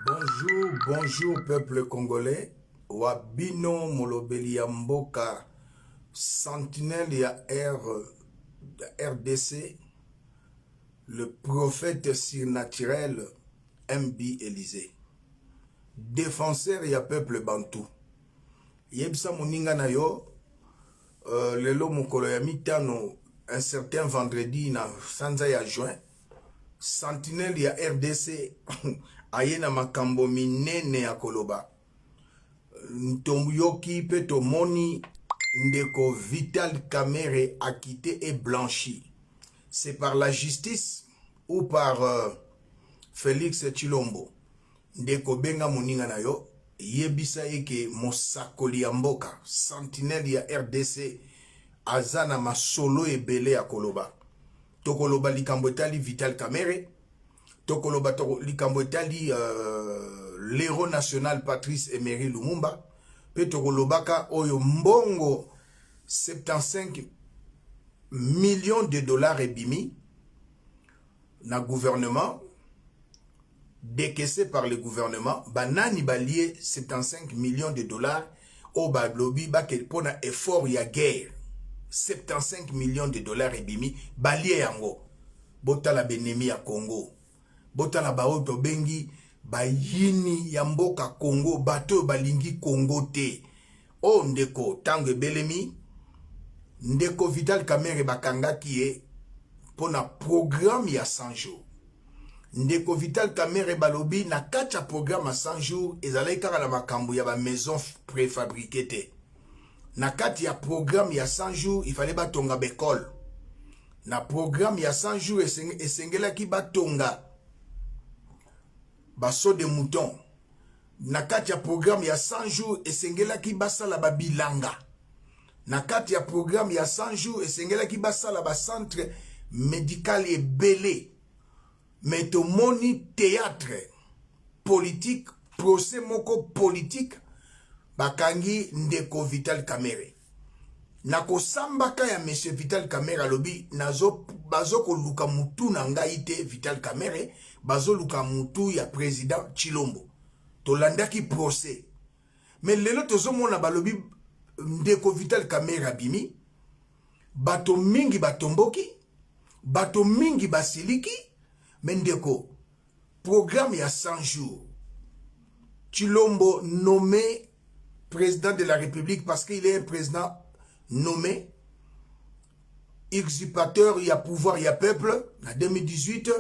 Bonjour, bonjour peuple congolais. Wabino molobeli ya mboka sentinelle ya RDC, le prophète surnaturel MB Élysée. Défenseur ya peuple bantou. Yebsa moninga na yo lelo mokolo ya mitano un certain vendredi na sanza ya juin. Sentinelle ya RDC ayena makambo minene ya koloba. Ntombuyoki pe tomoni ndeko Vital Kamerhe acquitté et blanchi. C'est par la justice ou par Félix Tshilombo. Ndeko benga moninga na yo yebisa eke mosakoli ya mboka sentinelle ya RDC azana masolo ebele ya koloba. Tokoloba likambo etali Vital Kamerhe, tokoloba likambo etali l'héros national Patrice Emery Lumumba, pe tokolobaka oyo mbongo 75 millions de dollars ebimi na gouvernement, décaissé par le gouvernement, banani balie 75 millions de dollars au bablobi bakel pona effort ya guerre. 75 millions de dollars ebimi balie yango. Botala benemi ya Congo. Botala baoto bengi bayini ya mboka Congo, bato balingi Congo te. O ndeko tango belemi ndeko Vital Kamerhe bakangaki ye pona programme ya 100 jours. Ndeko Vital Kamerhe balobi na kati ya programme ya 100 jours ezalaki kaka na makambo ya ba maison préfabriquée te. Na kati ya programme ya 100 jours il fallait batonga bekol. Na programme ya 100 jours esengelaki batonga baso de mouton. Na kati ya programme ya 100 jours esengelaki basala babilanga. Na kati ya programme ya 100 jours esengelaki basala ba centre médical ebele. Mais tomoni théâtre politique, procès moko politique bakangi ndeko Vital Kamerhe. Na kosambaka ya monsieur Vital Kamerhe alobi bazo koluka mutu na ngai te Vital Kamerhe, bazo luka mutu ya président Tshilombo. Tolandaki procès. Mais lelo tozomona balobi ndeko Vital Kamerhe abimi, bato mingi batomboki, bato mingi basiliki, mais ndeko programme ya 100 jours. Tshilombo nommé président de la République parce qu'il est un président nommé, usurpateur, il y a pouvoir, il y a peuple. En 2018,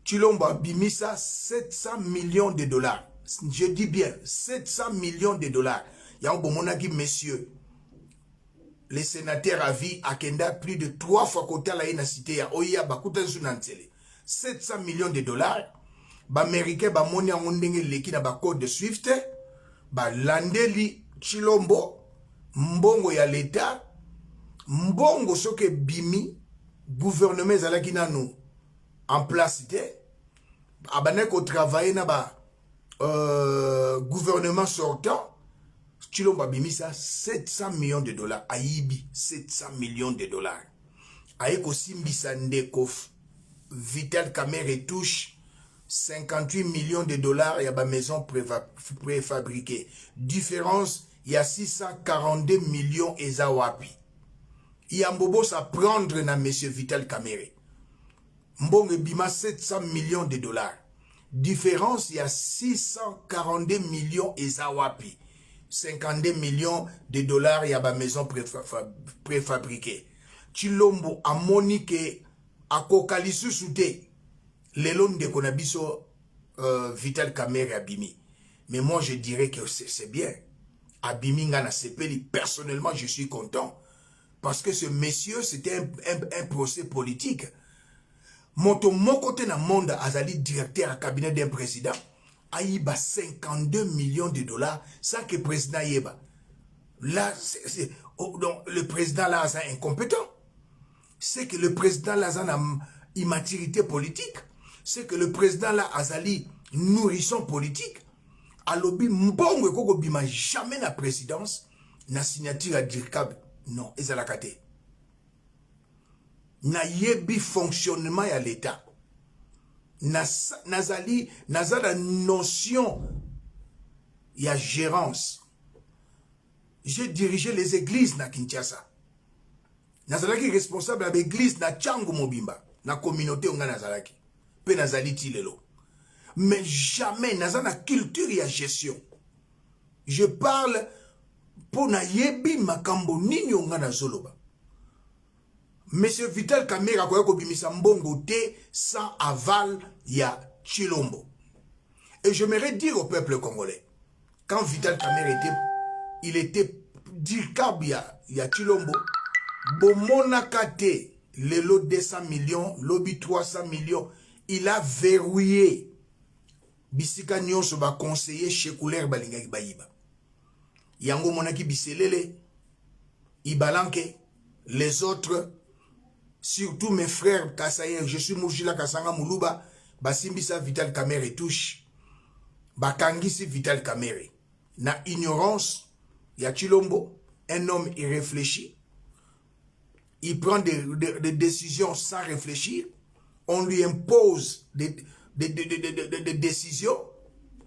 Tshilombo a bimisa 700 millions de dollars. Je dis bien 700 millions de dollars. Il y a un bon monaki, messieurs. Les sénateurs à vie à Kenda plus de 3 fois côté à la cité ya Oya Bakuta Sunantele. 700 millions de dollars. Ba américain ba moni a ndenge leki na ba code de Swift. Ba landeli Tshilombo mbongo ya l'État, mbongo soke bimi, gouvernement zalaki nanu en place te, abaneko travailler na ba gouvernement sortant, Tshilombo bimi ça 700 millions de dollars, aibi 700 millions de dollars. Aiko simbisa ndeko Vital Kamerhe touche 58 millions de dollars et à ba maison préfabriquée. Différence, il y a 642 millions eza wapi. Il y a mbobos à prendre na monsieur Vital Kamerhe. Mbonge bima 700 millions de dollars. Différence, il y a 642 millions eza wapi. 52 millions de dollars il y a ba maison préfabriquée. Tshilombo a monique a kokalisu soute. Lelo ndeko na biso Vital Kamerhe abimi. Mais moi je dirais que c'est bien. Abiminga na sepeli, personnellement je suis content. Parce que ce monsieur c'était un procès politique. Mon côté na monde azali directeur à cabinet d'un président. Aïba 52 millions de dollars sans que le président yeba. Là, donc, le président là est incompétent. C'est que le président là a une immaturité politique. C'est que le président là azali nourrisson politique. Alobi mbongo koko bima jamais na présidence na signature adjudicable non ezalakate na yebi fonctionnement ya l'état nazali nazala notion ya gérance. J'ai dirigé les églises na Kinshasa. Nazalaki responsable de l'église na Tchango Mobimba, na communauté onga nazalaki. Pe nazali tilelo. Mais jamais nazana culture ya gestion. Je parle pour na yebi makambo nini onga na zoloba. Monsieur Vital Kamerhe akoya kobimisa mbongo te sans aval ya Tshilombo. Et j'aimerais dire au peuple congolais, quand Vital Kamerhe il était dirkab ya Tshilombo, bomonaka te lelo 200 millions, lobi 300 millions, il a verrouillé bisika nyonso ba conseiller séculaire balingaki bayiba. Yango monaki biselele, Ibalanke, les autres, surtout mes frères Kasaye, je suis Moujila Kasanga Moulouba, basimbisa Vital Kamerhe touche, bakangisi Vital Kamerhe. Na ignorance, ya Tshilombo, un homme irréfléchi, il prend des décisions sans réfléchir, on lui impose des décisions,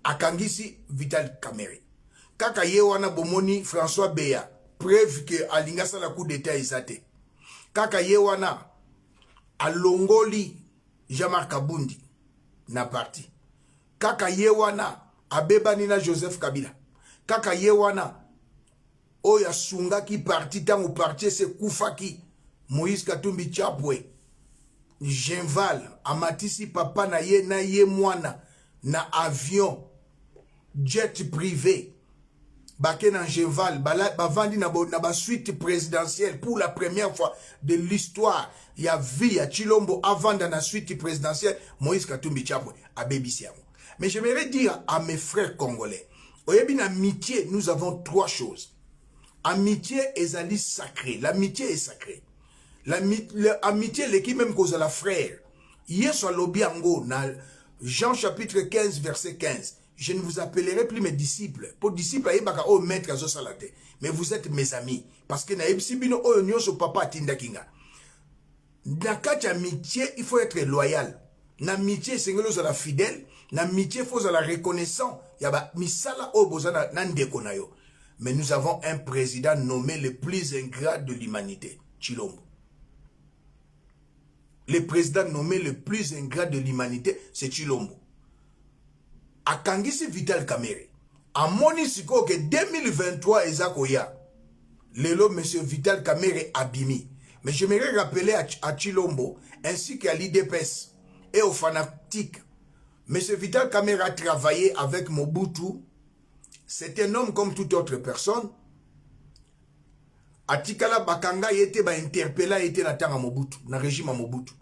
akangisi Vital Kamerhe. Kaka yewana bomoni François Beya, preuve que alingasa la coup d'état isate. Kaka yewana alongoli Jean-Marc Kabundi na parti. Kaka yewana abebani na Joseph Kabila. Kaka yewana oya sunga ki parti tango parti se kufaki Moïse Katumbi Chapwe. Genval amatisi papa na ye mwana na avion jet privé. Baken en Genval, bavandi na ba suite présidentielle pour la première fois de l'histoire. Il y a vie à Tshilombo avant dans la suite présidentielle, Moïse Katumbi Chapwe à Bébisiamo. Mais j'aimerais dire à mes frères congolais, au yebin amitié, nous avons trois choses. Amitié est sacrée. L'amitié est sacrée. L'amitié, l'équipe même cause la frère. Hier sur l'obiango, dans Jean chapitre 15, verset 15. Je ne vous appellerai plus mes disciples. Pour disciples, oh maître, mais vous êtes mes amis. Parce que papa tindakinga. Dans quatre amitié, il faut être loyal. L'amitié, c'est que la fidèle. L'amitié, il faut la reconnaissance. Mais nous avons un président nommé le plus ingrat de l'humanité, Tshilombo. Le président nommé le plus ingrat de l'humanité, c'est Tshilombo. A Kangisi Vital Kamerhe. A moni siko que 2023 ezakoya. Lelo monsieur Vital Kamerhe abimi. Mais je j'aimerais rappeler à Tshilombo ainsi qu'à l'IDPS et aux fanatiques. Monsieur Vital Kamerhe a travaillé avec Mobutu. C'est un homme comme toute autre personne. Atikala Bakanga yete ba interpella yete na tanga Mobutu, na régime Mobutu.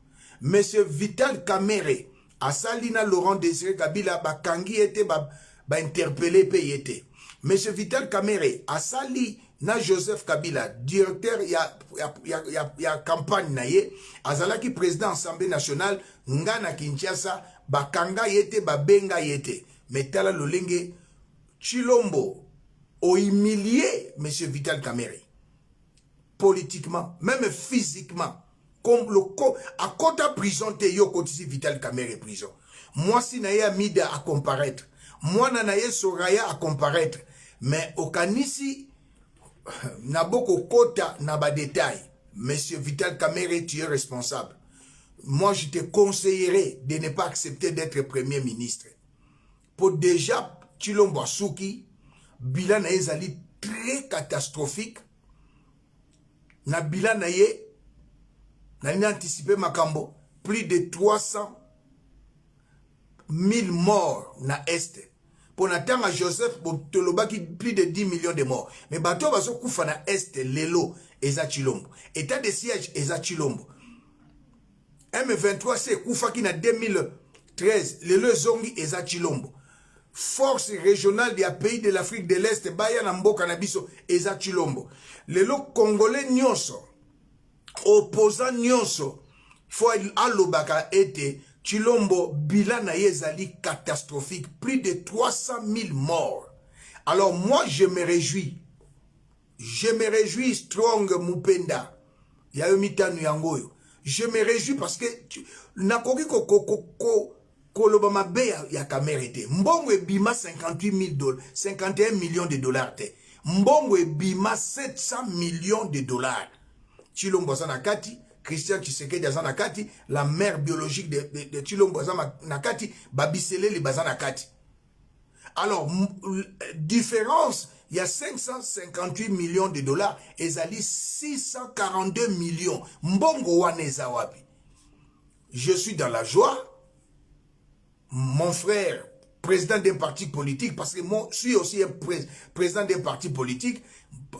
Monsieur Vital Kamerhe Asalina Laurent Désiré Kabila bakangi ete ba interpellé pe yete. Monsieur Vital Kamerhe asali na Joseph Kabila directeur ya campagne na ye azalaki président Assemblée nationale ngana Kinshasa bakanga yete babenga yete. Metala lolenge Tshilombo a humilié monsieur Vital Kamerhe politiquement, même physiquement. Comme le à kota prison te yo kotisi Vital Kamerhe prison. Moi si na ye Amida à comparaître. Moi na ye Soraya à comparaître. Mais au kanisi na boko kota na ba détail. Monsieur Vital Kamerhe, tu es responsable. Moi je te conseillerais de ne pas accepter d'être premier ministre. Pour déjà Tshilombo Asuki, bilan na ye zali très catastrophique. Na bilan na ye n'a anticipé Makambo, plus de 300 000 morts na Est. Pour n'attendre à Joseph, plus de 10 millions de morts. Mais bateau va se koufa na Est, Lelo, Eza Tshilombo. État de siège, Eza Tshilombo. M23, c'est koufa qui na 2013, Lelo Zongi, Eza Tshilombo. Force régionale des pays de l'Afrique de l'Est, Baya Nambo Kanabiso, Eza Tshilombo. Lelo Congolais Nyonso. Opposant nyonso faut alobaka ete Tshilombo bilan na yezali catastrophique, plus de 300 000 morts. Alors moi je me réjouis strong mupenda yayo mitanu yangoyo. Je me réjouis parce que nakoki ko koloba mabe ya Kamere te. Mbongo ebima 51 millions de dollars te. Mbongo ebima 700 millions de dollars. Tshilombo aza na kati, Christian Tshisekedi aza na kati, la mère biologique de Tshilombo aza na kati, Babiseleli baza na kati. Alors, différence, il y a 558 millions de dollars, et zali 642 millions. Mbongo waneza wapi. Je suis dans la joie. Mon frère, président d'un parti politique, parce que moi, je suis aussi un président d'un parti politique,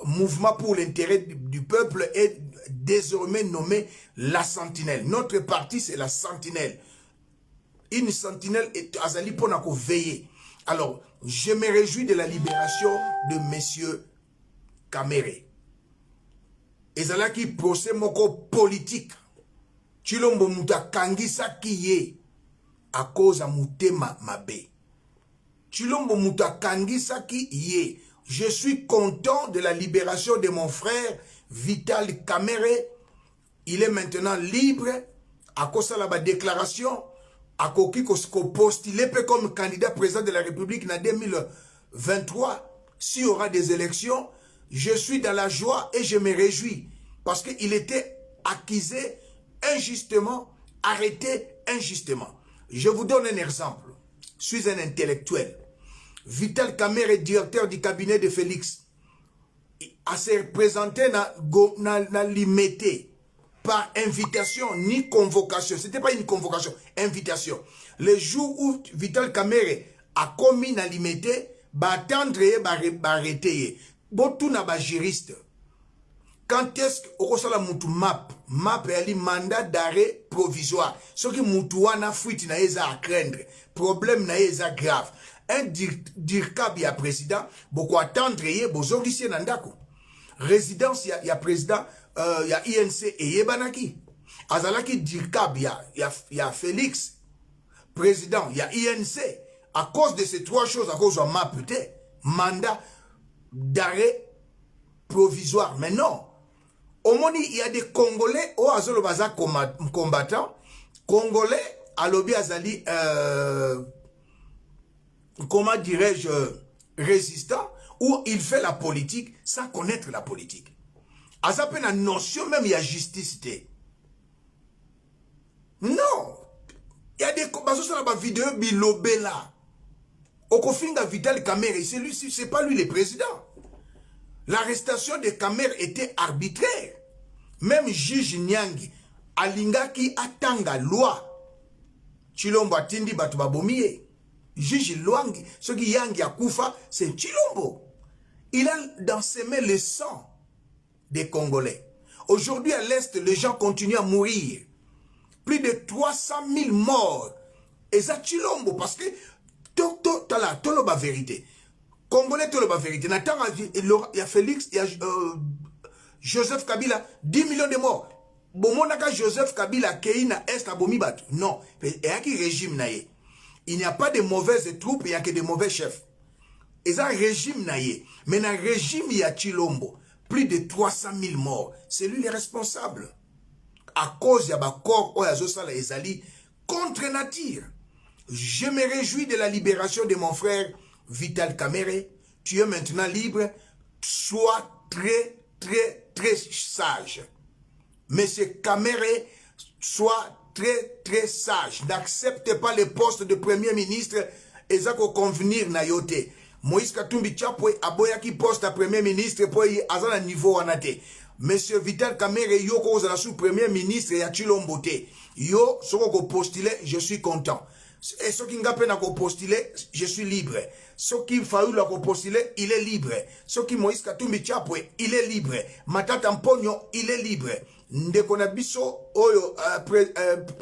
Mouvement pour l'intérêt du peuple est désormais nommé la Sentinelle. Notre parti, c'est la Sentinelle. Une sentinelle est azali pour veiller. Alors, je me réjouis de la libération de Monsieur Kamere. Ezalaki procès moko politique. Tshilombo muta kangisa kiye à cause à mutema mabe. Tshilombo muta kangisa kiye. Je suis content de la libération de mon frère Vital Kamere. Il est maintenant libre. À cause de la déclaration, à Koki Kosko postulé comme candidat président de la République en 2023. S'il y aura des élections, je suis dans la joie et je me réjouis. Parce qu'il était accusé injustement, arrêté injustement. Je vous donne un exemple. Je suis un intellectuel. Vital Kamere, directeur du cabinet de Félix, a se présenté dans l'immédiat par invitation ni convocation. Ce n'était pas une convocation, invitation. Le jour où Vital Kamere a commis dans l'immédiat, va attendre et va arrêter. Botou na ba juriste. Quand est-ce que la mutu map est un mandat d'arrêt provisoire. Ce qui mutu wana fuite na eza à craindre. Problème na eza grave. Un dirkab ya président, beaucoup attendre ye bozongisi nandako. Résidence ya président ya INC et yebanaki. Azalaki dirkab ya Félix, président ya INC. À cause de ces trois choses, à cause de ma peut-être, mandat d'arrêt provisoire. Mais non. Au moins, il y a des Congolais, au Azolo Baza combattants, Congolais, à l'Obi Azali, comment dirais-je, résistant, où il fait la politique sans connaître la politique. Azapé la notion même, il y a justice. Non. Il y a des combats sur la vidéo bilobé là. Okofinga Vital Kamere, c'est pas lui le président. L'arrestation de Kamere était arbitraire. Même juge Nyangi, alingaki atanga loi. Tshilombo atindi batu babomie. Juge Luangi, ce qui Yangi a koufa, c'est Tshilombo. Il a dans ses mains le sang des Congolais. Aujourd'hui à l'Est, les gens continuent à mourir. Plus de 300 000 morts. Et ça Tshilombo, parce que tolo ba vérité. Congolais tolo ba vérité. Il y a Félix, il y a Joseph Kabila, 10 millions de morts. Bomonaka Joseph Kabila Keina Est Abomibat. Non. Il y a qui régime naïe. Il n'y a pas de mauvaises troupes, il n'y a que de mauvais chefs. Et ça régime naïe. Mais dans le régime il y a Tshilombo. Plus de 300 000 morts. C'est lui le responsable. À cause de corps Oyazosala Ezali contre nature. Je me réjouis de la libération de mon frère Vital Kamere. Tu es maintenant libre. Sois très, très, très sage. Monsieur Kamere, sois très, très sage. N'accepte pas le poste de premier ministre. Et ça qu'on convenir na yote. Moïse Katumbi Chapwe aboyaki poste à premier ministre pour y azana niveau anate. Monsieur Vital Kamere yo ko za sous premier ministre ya Tshilombo te. Yo soko ko postuler, je suis content. Et ce qui n'a pas postulé, je suis libre. Ce qui Faoul a postulé, il est libre. Ce qui Moïse Katumbi Chapwe, il est libre. Matata Mponyo, il est libre. Ndekonabiso, Oyo,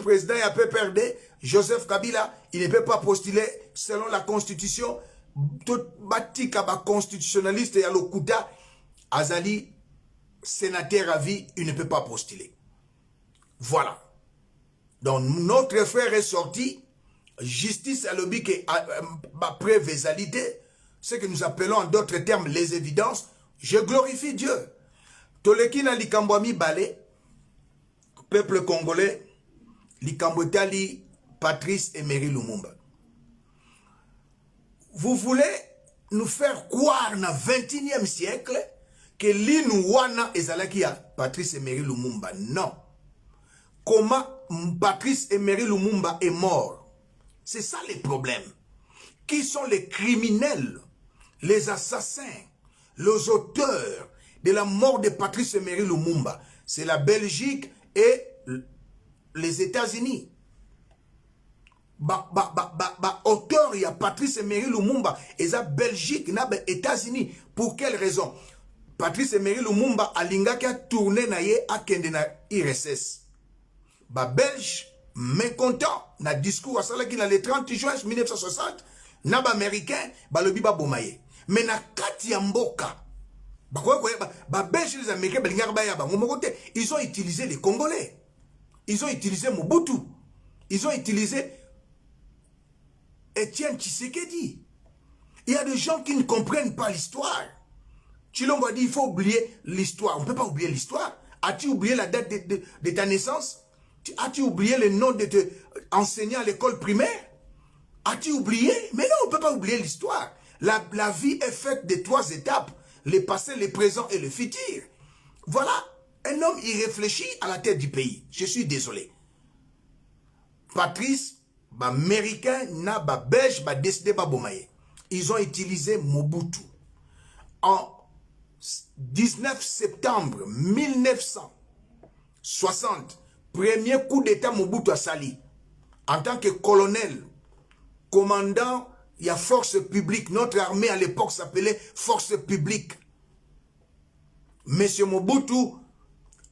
président a peu perdu, Joseph Kabila, il ne peut pas postuler selon la constitution. Tout batika ba constitutionnaliste et à l'Okuta, Azali, sénateur à vie, il ne peut pas postuler. Voilà. Donc, notre frère est sorti. Justice à l'objet que preuve égalité, ce que nous appelons en d'autres termes les évidences, je glorifie Dieu. Tolekina likambwami balé, peuple congolais, likambwetali Patrice Emery Lumumba. Vous voulez nous faire croire dans le 21e siècle que l'Inouana ezalaki a Patrice Emery Lumumba. Non. Comment Patrice Emery Lumumba est mort? C'est ça le problème. Qui sont les criminels, les assassins, les auteurs de la mort de Patrice Emery Lumumba? C'est la Belgique et les États-Unis. Auteur, il y a Patrice Emery Lumumba et la Belgique, les États-Unis. Pour quelle raison? Patrice Emery Lumumba a linga qui a tourné na ye a kende na IRSS. Belge mécontent na discours à ça qui na le 30 juin 1960 na américain lobi bomaye. Mais na kati ya mboka Belge les Américains ils ont utilisé les Congolais. Ils ont utilisé Mobutu. Ils ont utilisé Etienne Tshisekedi. Il y a des gens qui ne comprennent pas l'histoire. Chilombo a dit il faut oublier l'histoire. On ne peut pas oublier l'histoire. As-tu oublié la date de ta naissance? As-tu oublié le nom de tes enseignants à l'école primaire? As-tu oublié? Mais non, on ne peut pas oublier l'histoire. La vie est faite de 3 étapes. Le passé, le présent et le futur. Voilà. Un homme, il réfléchit à la tête du pays. Je suis désolé. Patrice, américain, belge, décidé bomaye. Ils ont utilisé Mobutu. En 19 septembre 1960, premier coup d'état Mobutu a sali. En tant que colonel, commandant, il y a force publique. Notre armée à l'époque s'appelait force publique. Monsieur Mobutu,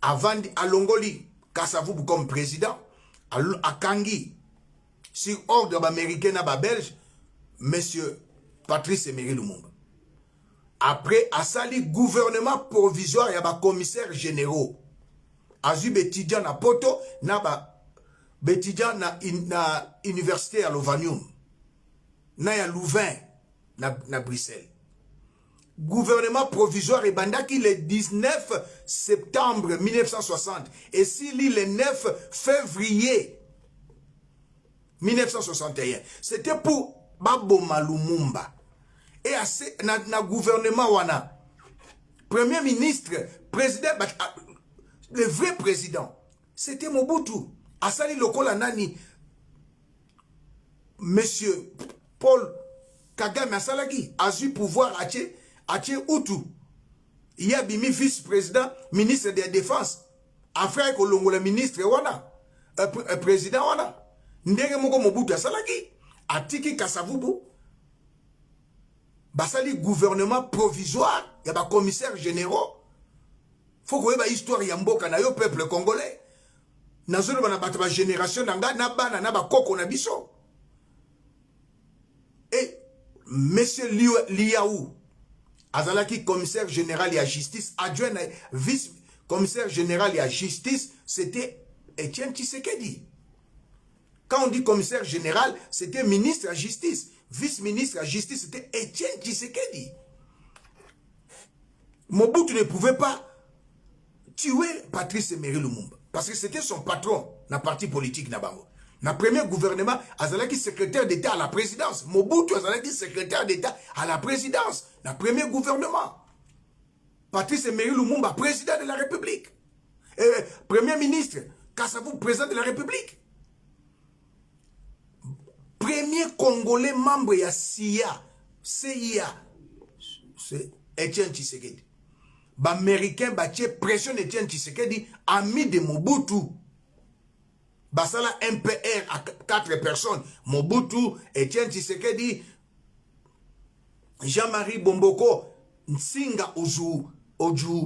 avant à Longoli, Kasavubu comme président, à Kangi, sur ordre américain et belge, monsieur Patrice Emery Lumumba. Après, à sali gouvernement provisoire, il y a des commissaires généraux. Azu étudiant à Poto, étudiant na université à Lovanium. Na ya Louvain, na Bruxelles. Gouvernement provisoire et bandaki le 19 septembre 1960. Et si le 9 février 1961. C'était pour Baboma Lumumba. Et na gouvernement wana. Premier ministre, président, le vrai président, c'était Mobutu. Asali Lokola Nani, monsieur Paul Kagame Asalagi, a eu pouvoir à Utu. Il y a Bimi vice-président, ministre de la Défense. Après que l'on le ministre wana, président wana. Ndenge moko Mobutu Asalagi, Atiki Kasavubu, Basali gouvernement provisoire, il y a des commissaires généraux. Faut que vous histoire yamboka na yo peuple congolais. Nazolo bana batba génération nanga na bana na ba koko na biso. Et monsieur Liaou azalaki commissaire général et à justice, adjoint vice commissaire général et à justice, c'était Etienne Tshisekedi. Quand on dit commissaire général, c'était ministre à justice. Vice-ministre à justice, c'était Etienne Tshisekedi. Mobutu ne pouvait pas tuer Patrice Emery Lumumba. Parce que c'était son patron dans le parti politique Nabango. Dans le premier gouvernement, Azalaki secrétaire d'État à la présidence. Mobutu Azalaki secrétaire d'État à la présidence. Dans le premier gouvernement. Patrice Emery Lumumba, président de la République. Premier ministre, Kassavou, président de la République. Premier Congolais membre de CIA, c'est Etienne Tshisekedi. Américain battu pression Etienne Tshisekedi, ami de Mobutu. Basala MPR à 4 personnes. Mobutu, Etienne Tshisekedi, Jean-Marie Bomboko, Nsinga Oju,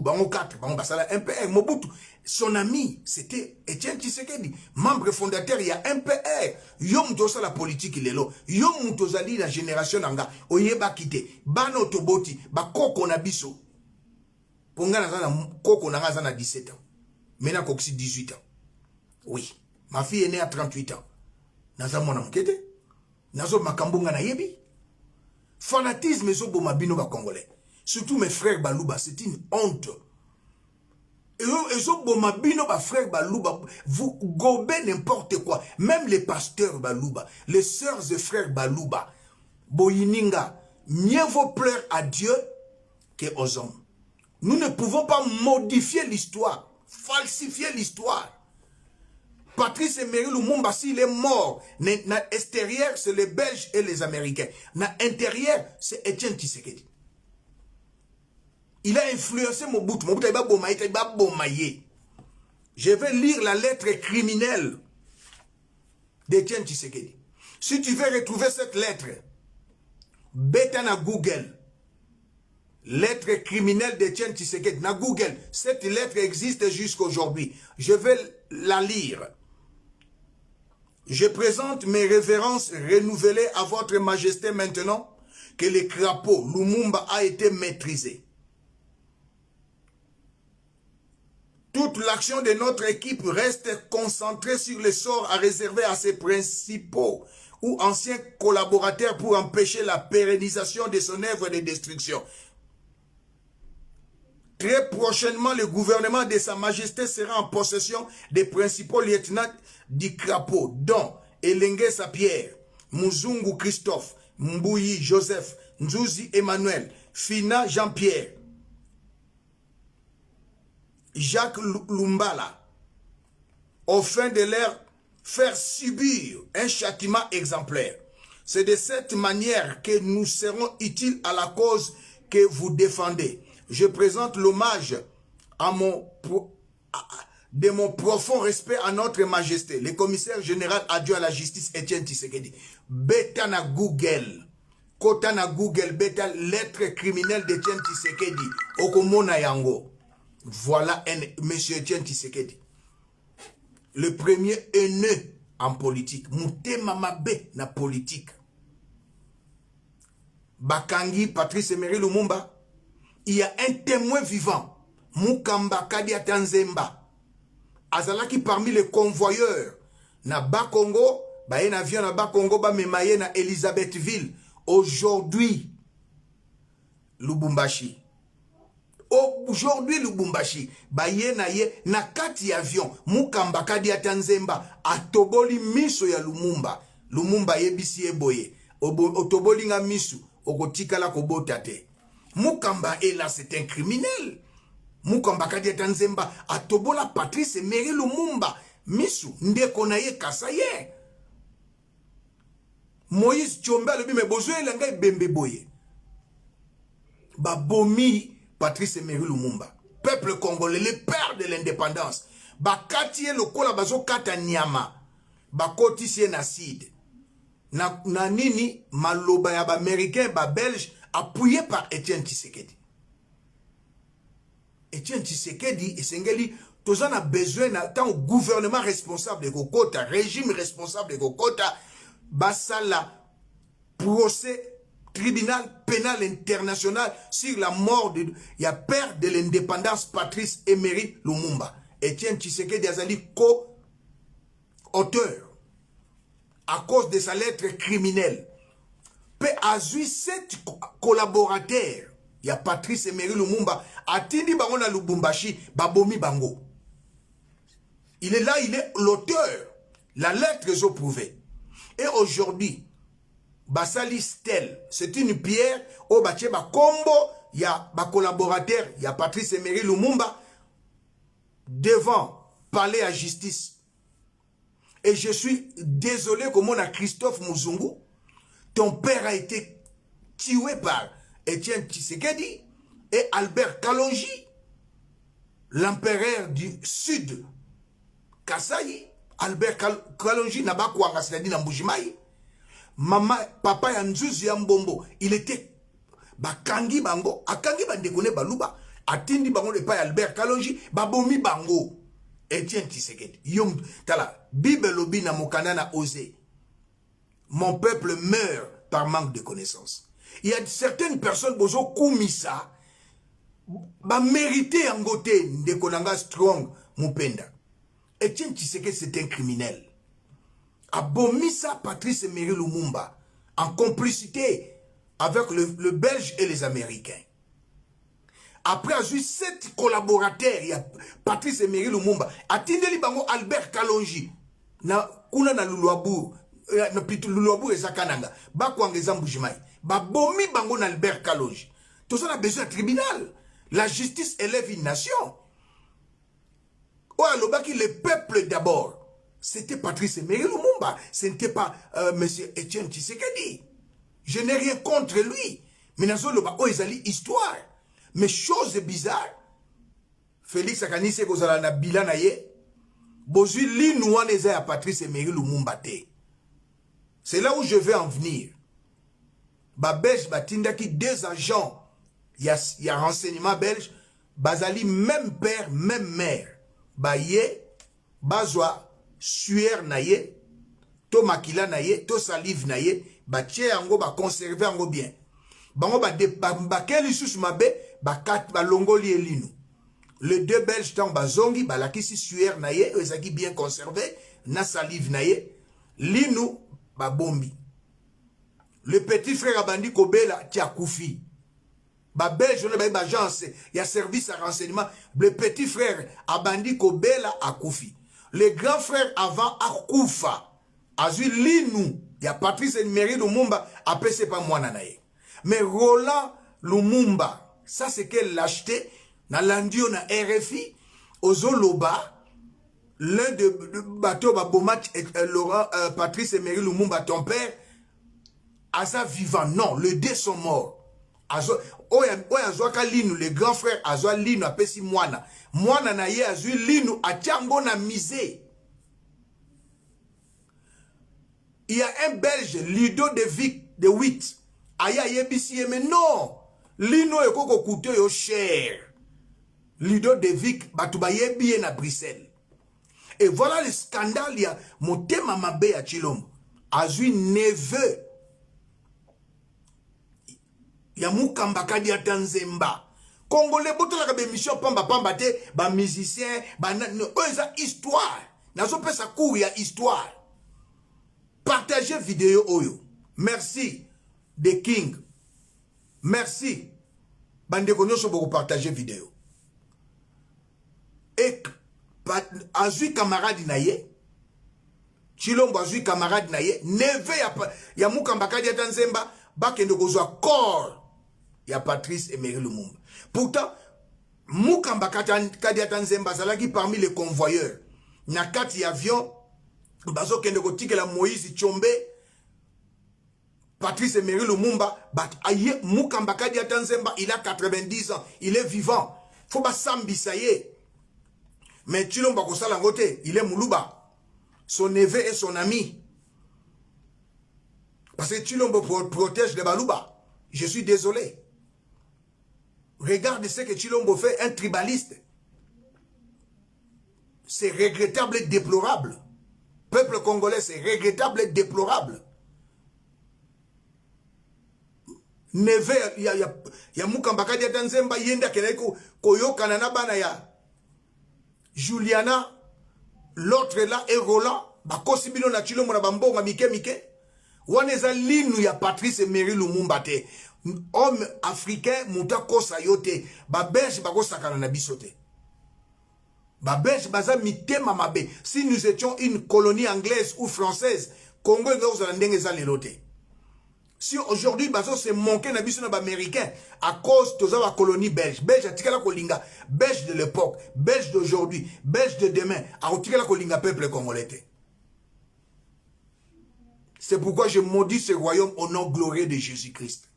Bango 4, Bango Basala MPR, Mobutu. Son ami, c'était Etienne Tshisekedi, membre fondateur, il y a MPR. Yom Tosa la politique, il est là. Yom Tosali la génération Nanga, Oyeba Kite, Bano Toboti, Bakoko Nabiso. Ponga na Koko na 17 ans. Maintenant, Koksi 18 ans. Oui. Ma fille est née à 38 ans. Naza mona mkete. Nazo makambunga na yebi. Fanatisme zo bomabino ba Congolais. Surtout mes frères Balouba, c'est une honte. Ils ont bomabino, ba frère Balouba. Vous gobez n'importe quoi. Même les pasteurs Balouba, les sœurs et frères Balouba, Boyininga, mieux vaut pleurer à Dieu qu'aux hommes. Nous ne pouvons pas modifier l'histoire, falsifier l'histoire. Patrice Emery Lumumba, s'il est mort, na extérieur, c'est les Belges et les Américains. Na intérieur, c'est Etienne Tshisekedi. Il a influencé Mobutu. Mobutu, il va bomayer. Je vais lire la lettre criminelle d'Etienne Tshisekedi. Si tu veux retrouver cette lettre, bêta na Google. Lettre criminelle d'Etienne Tshisekedi. Na Google. Cette lettre existe jusqu'à aujourd'hui. Je vais la lire. Je présente mes révérences renouvelées à votre majesté maintenant que le crapaud Lumumba a été maîtrisé. Toute l'action de notre équipe reste concentrée sur le sort à réserver à ses principaux ou anciens collaborateurs pour empêcher la pérennisation de son œuvre de destruction. Très prochainement, le gouvernement de Sa Majesté sera en possession des principaux lieutenants du crapaud, dont Elengue Sapierre, Muzungu Christophe, Mbouyi Joseph, Nzouzi Emmanuel, Fina Jean-Pierre, Jacques Lumbala, au fin de leur faire subir un châtiment exemplaire. C'est de cette manière que nous serons utiles à la cause que vous défendez. Je présente l'hommage de mon profond respect à notre majesté, le commissaire général adjoint à la justice Etienne Tshisekedi. Beta na Google. Kota na Google, beta lettre criminelle d'Etienne Tshisekedi. Okomona yango. Voilà monsieur Etienne Tshisekedi. Le premier haineux en politique. Moutema mabe na politique. Bakangi Patrice Emery Lumumba. Il y a un témoin vivant. Mukamba Kadia Tanzemba. Azalaki parmi les convoyeurs. Na Bakongo. Ba un avion na Bakongo ba memaye na Elisabethville. Aujourd'hui, Lubumbashi. Aujourd'hui, Lubumbashi. Ba ye na kati avion. Mukamba Kadia Tanzemba. Atoboli miso ya Lumumba. Lumumba yebisi eboye. Otoboli nga misu. Okotikala kobotate. Mukamba est là, c'est un criminel. Mukamba Kadia Tanzemba atobola Patrice Emery Lumumba. Misu, ndeko na ye kasaye. Moïse Tchomba le bime bozo elanga bembe boye. Babomi Patrice Emery Lumumba. Peuple congolais, le père de l'indépendance. Bakati le kola bazo kata nyama. Bakoti sie na sid. Na nini maloba ya ba américain, ba belge, appuyé par Etienne Tshisekedi. Etienne Tshisekedi et Sengeli, tous on a besoin d'un gouvernement responsable de Kokota, régime responsable de Kokota, basala procès tribunal pénal international sur la mort de ya père de l'indépendance Patrice Emery Lumumba. Etienne Tshisekedi azali co-auteur à cause de sa lettre criminelle. A 7 collaborateurs. Il y a Patrice Emery Lumumba. Atindi bango na Lubumbashi. Babomi bango. Il est là, il est l'auteur. La lettre est prouvée. Et aujourd'hui, Basali Stel, c'est une pierre. Au Baché Bakombo, il y a ba collaborateur. Il y a Patrice Emery Lumumba. Devant palais à justice. Et je suis désolé comme on a Christophe Muzungu. Ton père a été tué par Etienne Tshisekedi et Albert Kalonji, l'empereur du Sud, Kasai. Albert Kalonji n'a pas quoi dit dans Mbujimai. Maman, papa Yanzuzi Yambombo, il était Bakangi Bango, Akangi Bandekone Baluba, Atindi Bango de pa Albert Kalonji, Babomi Bango, Etienne Tshisekedi. Yom, tala, Bible Lobi na Mokanana osé. Mon peuple meurt par manque de connaissances. Il y a certaines personnes qui ont commis ça, qui mérité en côté de Konanga Strong Mupenda. Etienne Tshisekedi, c'est un criminel. Abomisa Patrice Emery Lumumba en complicité avec le Belge et les Américains. Après azui 7 collaborateurs, il y a Patrice Emery Lumumba, atindeli bango Albert Kalonji, na kuna na Luluabu, na plutôt Luluabu et Zakananga, ba kwangeza mbujimai, ba bomi bango na Albert Kalonji. Tout ça a besoin d'un tribunal. La justice élève une nation. Oh, le peuple d'abord. C'était Patrice Emery Lumumba. Ce n'était pas M. Etienne Tshisekedi. Je n'ai rien contre lui. Mais dans ce histoire. Mais chose bizarre, Félix Akanise Kozala na bilan na ye, bozui li nouaneza ya Patrice Emery Lumumba te. C'est là où je vais en venir. Babej batindaki 2 agents. Il y a renseignement belge, bazali même père, même mère. Baye, bazwa, suer naye, to makila naye, to salive naye, ba tche ango, ba conserver ango bien. Bango ba keli sous mabe, ba kat, ba longoli elinu. Les 2 Belges tant bazongi, ba lakisi suer naye, ezaki bien conservé, na salive naye, linu, ba bombi. Le petit frère Abandi Kobela, tia koufi. Ba Belge, on a agence, il y a service à renseignement. Le petit frère Abandi Kobela a Koufi. Le grand frère avant Akoufa. Azui Linou. Il y a Patrice Emery Lumumba. Après, c'est pas moi nanaye. Mais Roland Lumumba, ça c'est qu'elle l'a acheté. Na landio na RFI. Ozoloba. L'un de bateau Babomat Laurent Patrice Emery Lumumba, ton père. Aza vivant. Non, les 2 sont morts. Oya linu, le grand frère azwa linu apesi mwana. Mwana na ye azwi linu atiango na misé. Il y a un Belge, Lido de 8. Aya yebisi mais non. Linu ekoko koute yo cher. Lido de Vic, batuba yebi na Bruxelles. Et voilà le scandale, il y a motema mabe ya Chilombo. Azwi neveu. Ya mukamba kadi atanzemba. Congolais botola ka émission pamba pamba te ba musicien ba oza histoire. Nazo pesa cours ya histoire. Partagez vidéo oyo. Merci The King. Merci. Bande konyoso boko partager vidéo. Et azui camarade na ye. Chilombo azui camarade na ye. Neve ya mukamba kadi atanzemba bakende kozwa corps. Il y a Patrice Emery Lumumba. Pourtant, Moukamba Kadiata Nzemba zalaki parmi les convoyeurs. Nakati avion, bazo kende kotike la Moïse Tchombe, Patrice Emery Lumumba, Moukamba Kadiata Nzemba, il a 90 ans, il est vivant. Faut pas s'ambisayer. Mais Chilomba Kosala Ngote, il est Moulouba. Son neveu et son ami. Parce que Chilombo protège les Balouba. Je suis désolé. Regarde ce que Chilombo fait, un tribaliste. C'est regrettable et déplorable. Peuple congolais, c'est regrettable et déplorable. Neve, il y a Moukambaka Diatanzemba, Yenda Keneko, Koyo Kanana Banaya, Juliana, l'autre là, et Roland, Bakosibino na Chilombo na Bambo, Mike Mike. Waneza linu ya Patrice Emery Lumumba te. Homme africain muta kosa yote. Ba belge bakosa kana bisote. Ba belge baza mitema mabe. Si nous étions une colonie anglaise ou française, Congo est ndenge za lelote. Si aujourd'hui bazo se manquer na biso na ba américain à cause de la colonie belge. Belge atikala kolinga, belge de l'époque, belge d'aujourd'hui, belge de demain, a atikala kolinga peuple congolais te. C'est pourquoi je maudis ce royaume au nom glorieux de Jésus-Christ.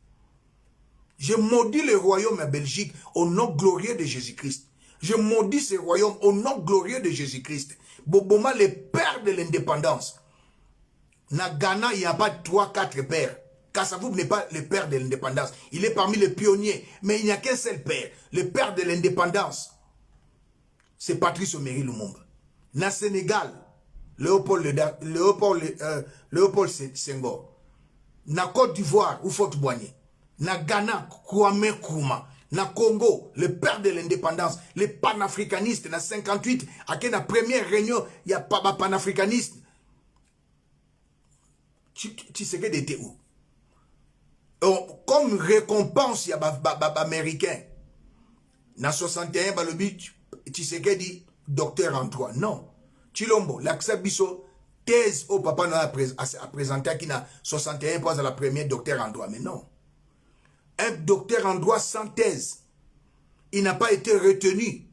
Je maudis le royaume à Belgique au nom glorieux de Jésus-Christ. Je maudis ce royaume au nom glorieux de Jésus-Christ. Boboma, le père de l'indépendance. Na Ghana, il n'y a pas 3-4 pères. Kassavou n'est pas le père de l'indépendance. Il est parmi les pionniers. Mais il n'y a qu'un seul père. Le père de l'indépendance. C'est Patrice Emery Lumumba. Na Sénégal, Léopold Senghor. Na Côte d'Ivoire, Oufot Boigny. Na Ghana, Kwame Nkrumah. Na Congo, le père de l'indépendance, les panafricanistes, na 58, à la première réunion, il y a pas panafricaniste. Tu sais que d'été où? Comme récompense, il y a américain. Na 61, balobi, Tshisekedi, docteur en droit. Non. Chilombo, l'Aksabiso, thèse au papa a présenté qui n'a 61 pas à la première docteur en droit. Mais non. Un docteur en droit sans thèse, il n'a pas été retenu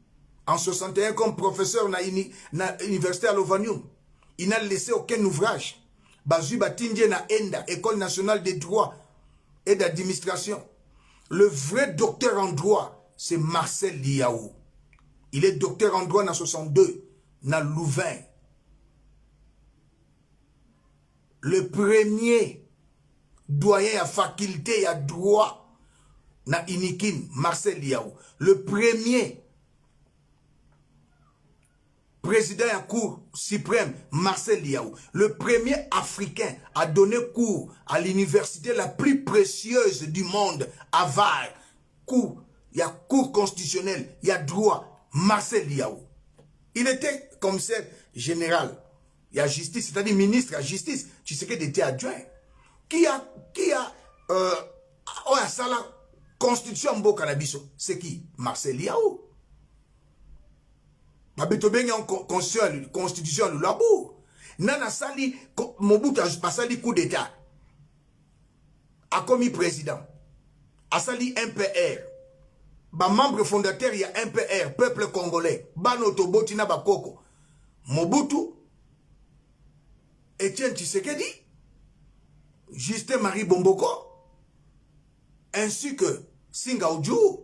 en 61 comme professeur à l'université à Lovanium. Il n'a laissé aucun ouvrage. Bazu Batindje na ENDA, École nationale des droits et d'administration. Le vrai docteur en droit, c'est Marcel Liaou. Il est docteur en droit en 62, dans Louvain. Le premier doyen à faculté et à droit, na Inikin, Marcel Liaou. Le premier président à cour suprême, Marcel Liaou. Le premier Africain à donner cours à l'université la plus précieuse du monde, à Var. Cours, il y a cours constitutionnel, il y a droit, Marcel Liaou. Il était commissaire général. Il y a justice, c'est-à-dire ministre à justice. Tu sais qu'il était adjoint. Qui a ça la constitution Mbo Canabiso? C'est qui? Marcel Liaou. Babito bengi en constitution le labo. Nana sali Mobutu a sali coup d'état. A commis président. A sali MPR. Ba membre fondateur il y a MPR, peuple congolais. Banoto Botina Bakoko. Mobutu, Etienne Tshisekedi, Justin Marie Bomboko, ainsi que Singa Oudjou.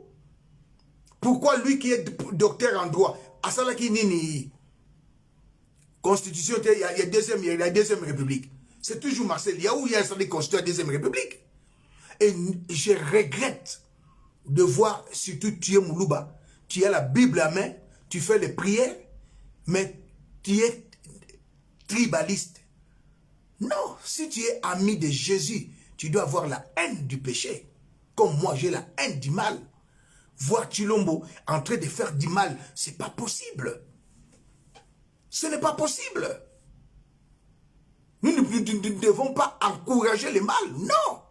Pourquoi lui qui est docteur en droit, Asala qui nini Constitution, il y a deuxième République. C'est toujours Marcel Liaou, il y a une constitution de la deuxième République. Et je regrette de voir, surtout tu es Moulouba, tu as la Bible à main, tu fais les prières, mais tu es tribaliste. Non, si tu es ami de Jésus, tu dois avoir la haine du péché. Comme moi, j'ai la haine du mal. Voir Chilombo en train de faire du mal, c'est pas possible. Ce n'est pas possible. Nous ne devons pas encourager le mal, non.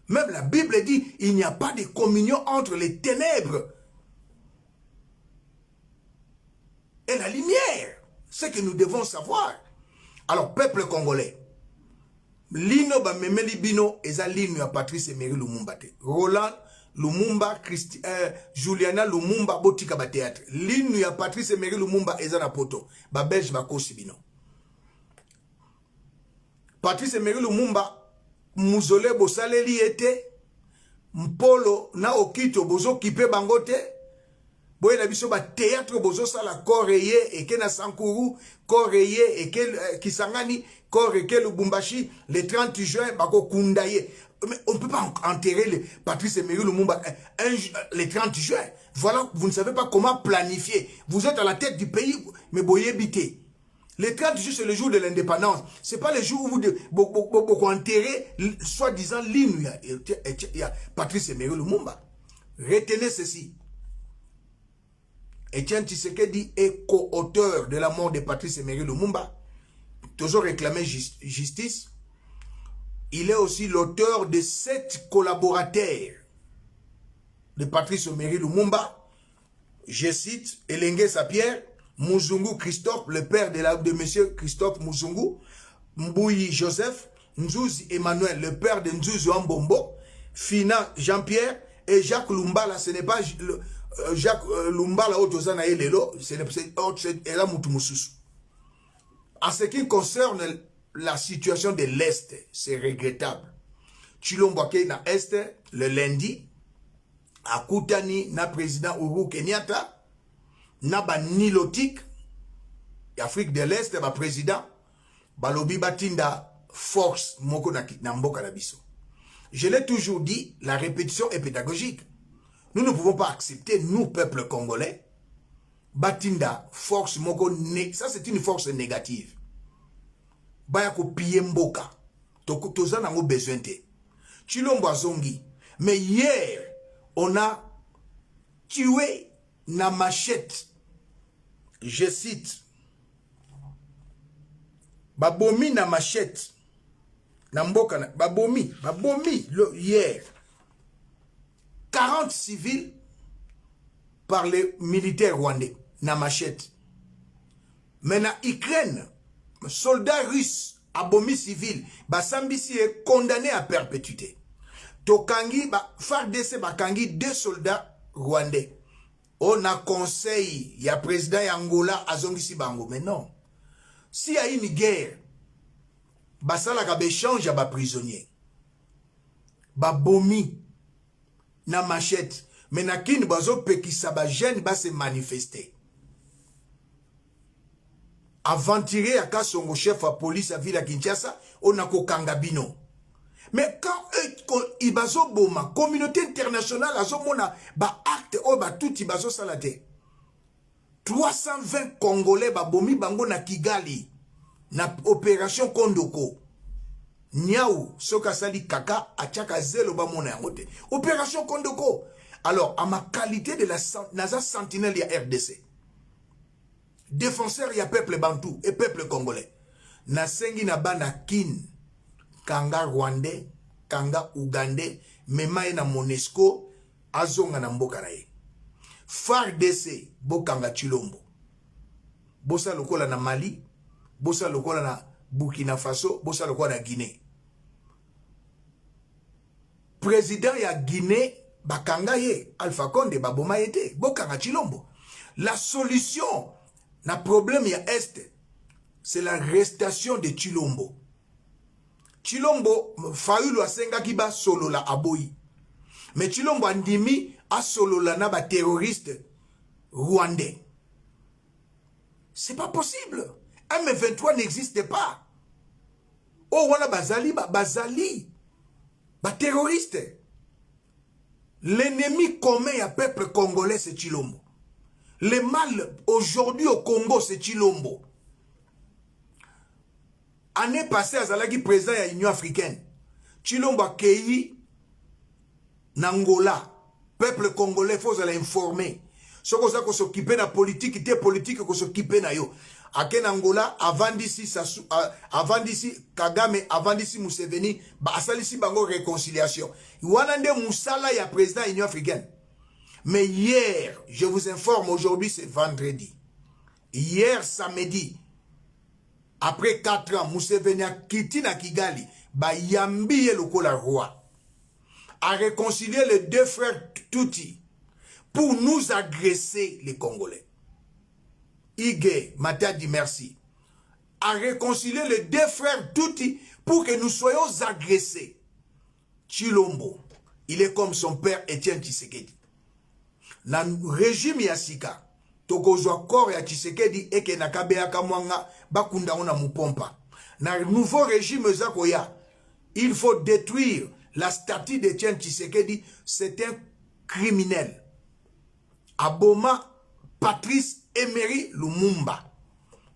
Même la Bible dit, il n'y a pas de communion entre les ténèbres et la lumière. C'est ce que nous devons savoir. Alors, peuple congolais, Lino Bamemeli Bino, eza Lino ya Patrice Emery Lumumba te. Roland Lumumba, Juliana Lumumba, Botika ba théâtre. Lino ya Patrice Emery Lumumba, eza na poto. Ba belge ba kosi bino. Patrice Emery Lumumba, Muzole Bosaleli ete, Mpolo na Okito bozo kipe bangote, boye na biso ba théâtre bozo sala Koreye eke na Sankuru, Koreye eke Kisangani, Koreye Lubumbashi, le 30 juin, bako kundaye. Mais on ne peut pas enterrer le Patrice Emery Lumumba le 30 juin. Voilà, vous ne savez pas comment planifier. Vous êtes à la tête du pays, mais boye bité. Le 30 juin, c'est le jour de l'indépendance. Ce n'est pas le jour où vous enterrez, soi-disant, l'hymne. Il y a Patrice Emery Lumumba. Retenez ceci. Etienne Tshisekedi est co-auteur de la mort de Patrice Emery Lumumba. Toujours réclamé justice. Il est aussi l'auteur de 7 collaborateurs de Patrice Emery Lumumba. Je cite Elenge Sapierre, Muzungu Christophe, le père de monsieur Christophe Muzungu, Mbouyi Joseph, Nzouzi Emmanuel, le père de Nzouzi Ambombo, Fina Jean-Pierre et Jacques Lumbala. Ce n'est pas Jacques Lumbala Otozana Elelo, c'est Ela Mutumususu. En ce qui concerne la situation de l'Est, c'est regrettable. Chilomboake na Est, le lundi, à Koutani, na président Uhuru Kenyatta, na ba nilotique, Afrique de l'Est, ba président, balobi batinda force moko na mboka na biso. Je l'ai toujours dit, la répétition est pédagogique. Nous ne pouvons pas accepter, nous, peuple congolais, batinda force moko, ça c'est une force négative. Bayako piye mboka, toza nango besoin te. Chilombo azongi, mais hier, on a tué na machette. Je cite, babomi na machette, na mboka na, babomi, hier, 40 civils par les militaires rwandais, na machette. Mais na Ukraine, soldats russes, abomis civils, Basambisi est condamné à perpétuité. Tokangi, FARDC, bakangi 2 soldats rwandais. On a conseil, il y a président Angola, Azongisi Bango. Mais non. S'il y a une guerre, basala ka échange à prisonniers. Bomi, na machette. Mais na kin bazo pekisa ba jeune ba se manifester. Aventuré à Kasongo, chef à police à Villa Kinshasa, on a Kangabino. Mais quand il bazo boma, communauté internationale a zomona ba acte o ba tout il bazo salate. 320 Congolais ba bomi bango na Kigali na opération Kondoko. Niaou soka sali kaka achaka zelo ba mona yangote. Opération Kondoko. Alors à ma qualité de la NASA sentinelle ya RDC. Défenseur ya peuple bantou et peuple congolais. Na sengi na bana kin kanga rwandais, kanga ougandais, mema na Monesco, azonga na mboka na ye. FARDC, bokanga Chilombo. Bosa lokola na Mali, bosa lokola na Burkina Faso, bosa lokola na Guinée. Président ya Guinée, bakanga ye, Alpha Condé, baboma yete, bokanga Chilombo. La solution, na problème ya Est, c'est la restation de Chilombo. Chilombo, Faulu asenga kiba solo la aboyi. Mais Chilombo andimi a solo la na ba terroriste rwandais. C'est pas possible. M23 n'existe pas. Oh, wana bazali, ba terroriste. L'ennemi commun à peuple congolais, c'est Chilombo. Le mal aujourd'hui au Congo, c'est Chilombo. Année passée, Azalaki président de l'Union africaine. Chilombo a cueilli Nangola. Peuple congolais, il faut l'informer. Ce qu'on s'occupe de la politique, c'est politique qu'on s'occupe de yo. Aken Angola, avant d'ici Kagame, avant d'ici Museveni, asalisi bango réconciliation. Wanande Moussala ya président de l'Union africaine. Mais hier, je vous informe, aujourd'hui c'est vendredi. Hier samedi, après 4 ans, Museveni a quitté na Kigali, yambi lokola roi, a réconcilié les 2 frères Tutsi pour nous agresser les Congolais. Ige Mata dit merci. A réconcilié les 2 frères Tutsi pour que nous soyons agressés. Chilombo, il est comme son père Étienne Tshisekedi. Na régime Yassika, tokozwa corps ya Tshisekedi eke nakabea kamwanga bakunda ona mupompa. Na nouveau régime zakoya, il faut détruire la statue d'Étienne Tshisekedi, c'est un criminel. Aboma Patrice Emery Lumumba.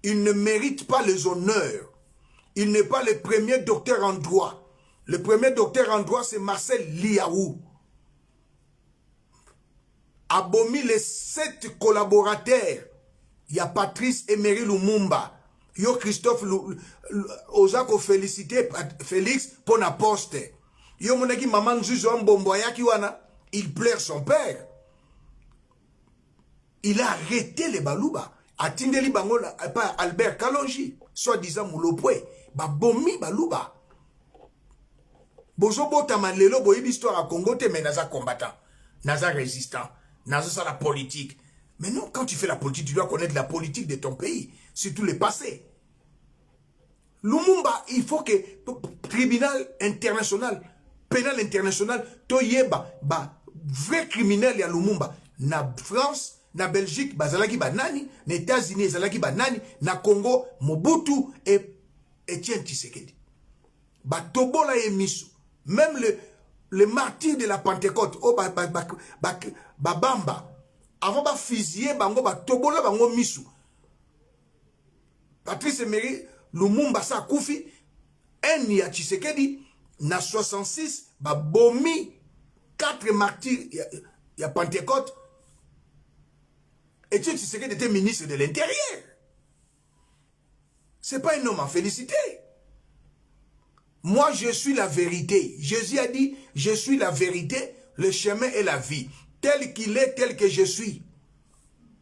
Il ne mérite pas les honneurs. Il n'est pas le premier docteur en droit. Le premier docteur en droit, c'est Marcel Liaou. Abomi les 7 collaborateurs. Il y a Patrice Emery Lumumba. Yo Christophe Ozako félicité Félix pour la poste. Yo monaki maman Zuzo Mbomboya kiwana. Il pleure son père. Il a arrêté les balouba. Atindeli bangola pas Albert Kalonji, soi-disant Moulopwe. Bomi balouba. Bozo botama lelo boyi l'histoire à Congo te mais naza combattant, naza résistant, naza la politique. Mais non, quand tu fais la politique, tu dois connaître la politique de ton pays, surtout le passé. Lumumba, il faut que tribunal international, pénal international, toyeba vrai criminel ya Lumumba na France, na Belgique, bazalaki banani, na États-Unis, bazalaki banani, na Congo, Mobutu et Étienne Tshisekedi. Tobola et misu. Même le martyr de la Pentecôte, Bamba, avant de fusiller, tobola bango misu. Patrice Emery, Lumumba sa koufi, en ya Tshisekedi, na 66, bomi 4 martyrs ya Pentecôte. Et Tshisekedi était ministre de l'Intérieur. C'est pas un homme à féliciter. Moi, je suis la vérité. Jésus a dit, je suis la vérité, le chemin et la vie. Tel qu'il est, tel que je suis.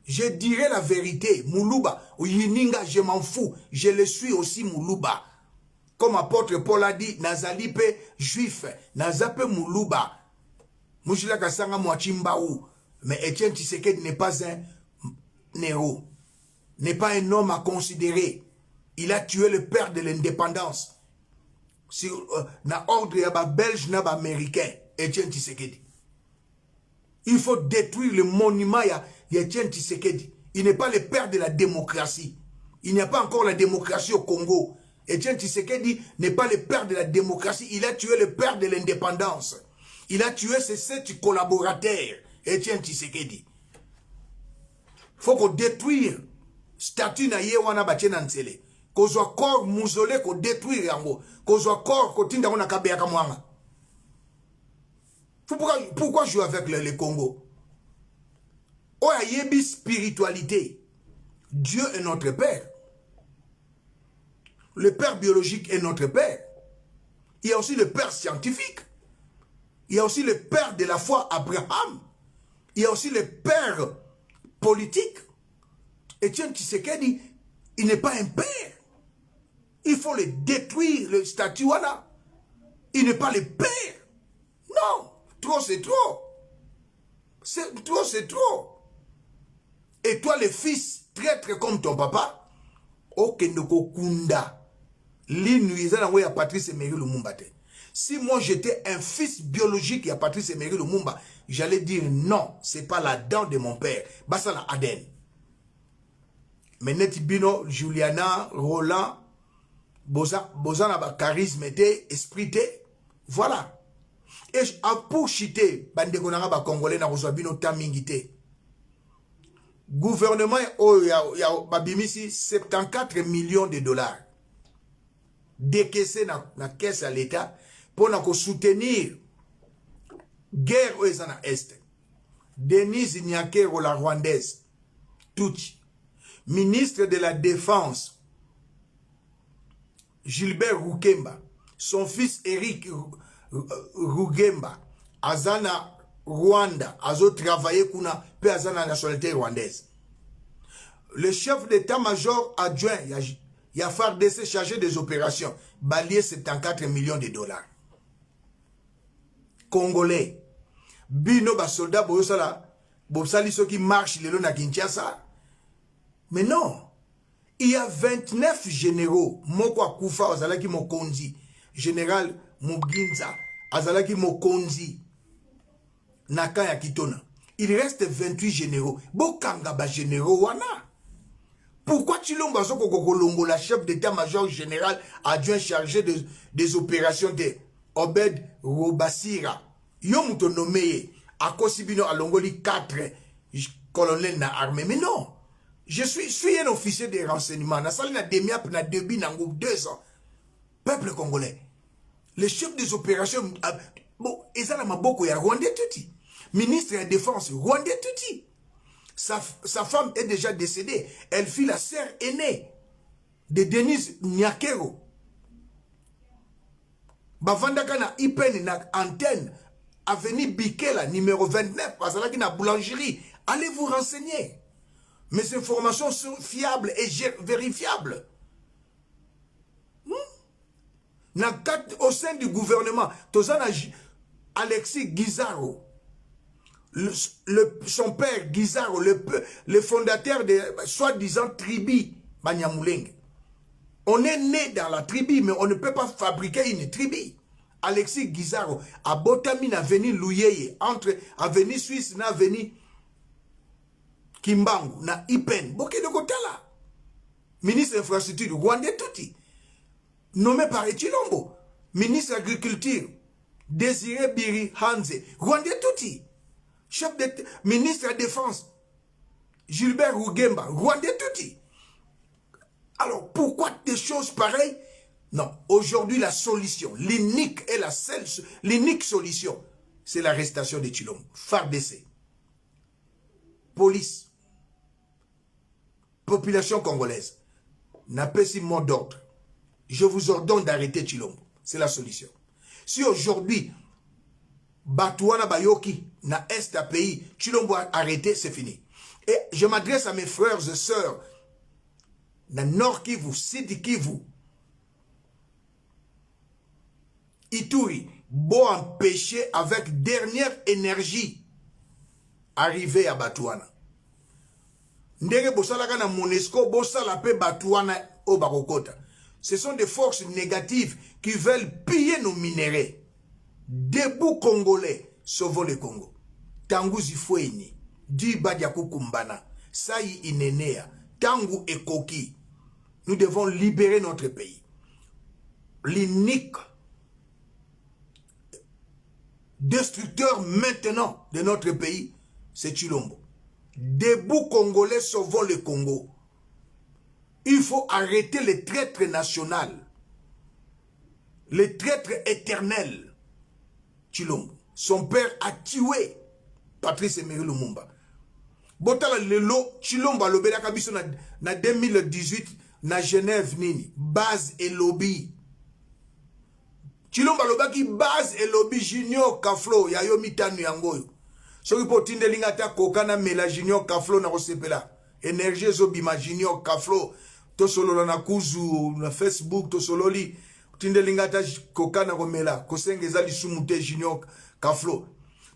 Je dirai la vérité. Moulouba, Yininga, je m'en fous. Je le suis aussi Moulouba. Comme apôtre Paul a dit, Nazalipe juif, Nazape Moulouba. Mouchila Kasanga Mouachimbaou. Mais Étienne Tshisekedi n'est pas un héros. N'est pas un homme à considérer. Il a tué le père de l'indépendance. Si na ordre ya ba belge na ba américain, Étienne Tshisekedi. Il faut détruire le monument ya Étienne Tshisekedi. Il n'est pas le père de la démocratie. Il n'y a pas encore la démocratie au Congo. Étienne Tshisekedi n'est pas le père de la démocratie. Il a tué le père de l'indépendance. Il a tué ses 7 collaborateurs. Étienne Tshisekedi. Faut qu'on détruire statut na ye wana bachena ntsele. Kozwa corps mausolée ko détruire yango. Kozwa corps ko tinda ona kabeya kamwanga. Pourquoi jouer avec le Congo? Oya yebi spiritualité. Dieu est notre Père. Le Père biologique est notre Père. Il y a aussi le Père scientifique. Il y a aussi le Père de la foi, Abraham. Il y a aussi le Père politique. Étienne Tshisekedi, il n'est pas un père. Il faut le détruire, le statut là. Il n'est pas le père. Non, trop c'est trop. Trop c'est trop. Et toi, le fils, traître comme ton papa, Okendoko Kunda. à Patrice Emery Lumumba. Si moi j'étais un fils biologique à Patrice Emery Lumumba, j'allais dire non, c'est pas la dent de mon père. Basta la Aden. Mais Netibino, Juliana, Roland, Bozan a charisme, esprit, voilà. Et pour chiter, bande konanga ba congolais na rozwabino tamingité. Gouvernement ya babimisi 74 millions de dollars décaissés na caisse à l'État pour soutenir guerre aux na Est. Denise Nyakero, la rwandaise, Tuchi, ministre de la Défense, Gilbert Rukemba, son fils Eric Rugemba, Azana Rwanda, Azo travaillé kuna pe Azana nationalité rwandaise. Le chef d'état-major adjoint, Yafar DC chargé des opérations, balié 74 millions de dollars. Congolais, bino ba soldat boyosala, bosali ceux qui marchent le long na Kinshasa. Mais non, il y a 29 généraux. Moko Akufa, Azalaki Mokonzi, général Muginza, Azalaki Mokonzi, Nakaya Kitona. Il reste 28 généraux. Bokanga ba généraux wana. Pourquoi Chilomba Soko Kolongo, la chef d'état-major général adjoint chargé des opérations de Obed Robasira, Yom nommé à Kosibino Alongoli 4 colonels na armée. Mais non, je suis un officier de renseignement. Na sali na demiap na debi na ngou 2 ans. Peuple congolais. Le chef des opérations, bon, Ezana Maboko ya Rwandais Tuti. Ministre de la Défense, Rwandais Tuti. Sa femme est déjà décédée. Elle fut la sœur aînée de Denise Nyakero. Bavandaka na Ipen na antenne. Avenue Bikela, numéro 29. Azalaki na boulangerie. Allez vous renseigner. Mes informations sont fiables et vérifiables. Au sein du gouvernement, Alexis Guizaro, son père Guizaro, le fondateur de soi-disant tribu Banyamulenge. On est né dans la tribu, mais on ne peut pas fabriquer une tribu. Alexis Guizaro, à Botami, avenue Louyeye, entre avenue Suisse et avenue Kimbangu, na Ipen, Boké de Kotala, ministre infrastructure, Rwandais Tuti, nommé par Echilombo, ministre agriculture, Désiré Biri Hanze, Rwandais Tuti, chef de ministre de la Défense, Gilbert Rugemba, Rwandais Tuti. Alors, pourquoi des choses pareilles? Non, aujourd'hui, la solution, l'unique et la seule, l'unique solution, c'est l'arrestation de Tshilombo, FARDC, police, population congolaise, n'a pas si mot d'ordre. Je vous ordonne d'arrêter Tshilombo. C'est la solution. Si aujourd'hui, Batouana Bayoki, na Est à pays, Tshilombo a arrêté, c'est fini. Et je m'adresse à mes frères et sœurs, dans Nord Kivu, Sud Kivu, Ituri, bon empêcher avec dernière énergie arriver à Batouana. Ndenge bosalaka na Monesco, bosala pe Batouana au Barokota. Ce sont des forces négatives qui veulent piller nos minéraux. Debout Congolais, sauvons le Congo. Tangu Zifoueni, Di Badiakou Kumbana, Saï Inenea, Tangu Ekoki. Nous devons libérer notre pays. L'unique destructeur maintenant de notre pays, c'est Chilombo. Debout Congolais, sauvons le Congo. Il faut arrêter les traîtres nationaux, les traîtres éternels. Chilombo. Son père a tué Patrice Emery Lumumba. Botala lelo Chilombo a lobé la kabiso na 2018 na Genève nini. Base et lobby. Chilombo a lobé ki base et lobby Junior Kaflo ya yo mitanu yangoyo. Soki po tinde linga ta kokana mela Junior Kaflo na kosepela. Énergie zo bima Junior Kaflo. To solo na kuzu na Facebook to solo li. Tinde linga ta kokana komela. Kosenge za li sumute Junior Kaflo.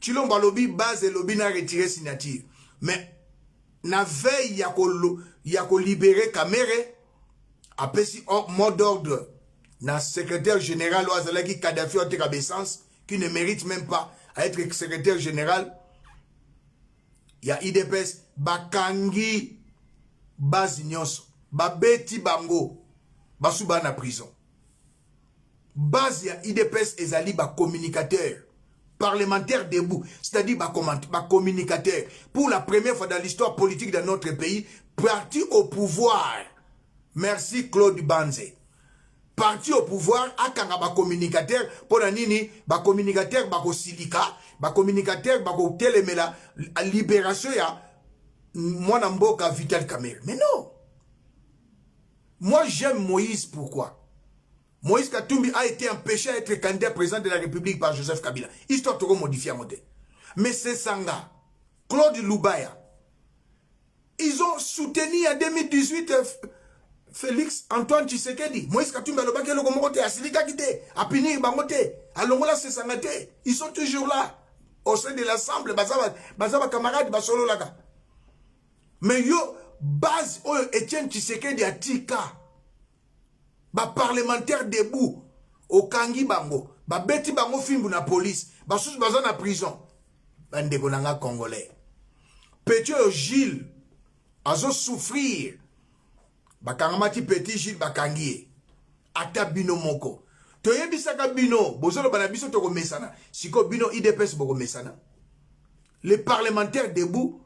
Chilombo lobby base et lobby na retiré signature. Mais na veille ya ko libérer Kamere apesi mot d'ordre na secrétaire général Ouazalaki Kadhafi Otekabessance qui ne mérite même pas à être secrétaire général. Il y a IDPS bakangi base nyonso babeti bango basuba na prison. Base ya IDPS ezali ba communicateur parlementaire debout, c'est-à-dire ba communicateur. Pour la première fois dans l'histoire politique de notre pays, parti au pouvoir. Merci Claude Banze. Parti au pouvoir, akanga ba communicateur, pour nini, ba communicateur bako silika, ba communicateur bako telemela, libération ya, mwana mboka Vital Kamerhe. Mais non. Moi j'aime Moïse, pourquoi? Moïse Katumbi a été empêché à être candidat président de la République par Joseph Kabila. Histoire de modifier à monter. Mais c'est Sanga, Claude Lubaya, ils ont soutenu en 2018 Félix Antoine Tshisekedi. Moïse Katumbi a lobaki le gomote, a silika kite, a pini bangote, a longola se sangate. Ils sont toujours là, au sein de l'Assemblée, bazaba camarade, basolo laka. Mais yo, base, Etienne Tshisekedi a tika. Ba parlementaire debout au Kangi bango ba beti bango fimbu na police ba sous bazan na prison bande konanga congolais petit Gilles azo souffrir ba kangamati petit Gilles bakangi ata bino moko to yebisaka bino bozolo bana biso to ko mesana siko bino IDPS boko mesana les parlementaires debout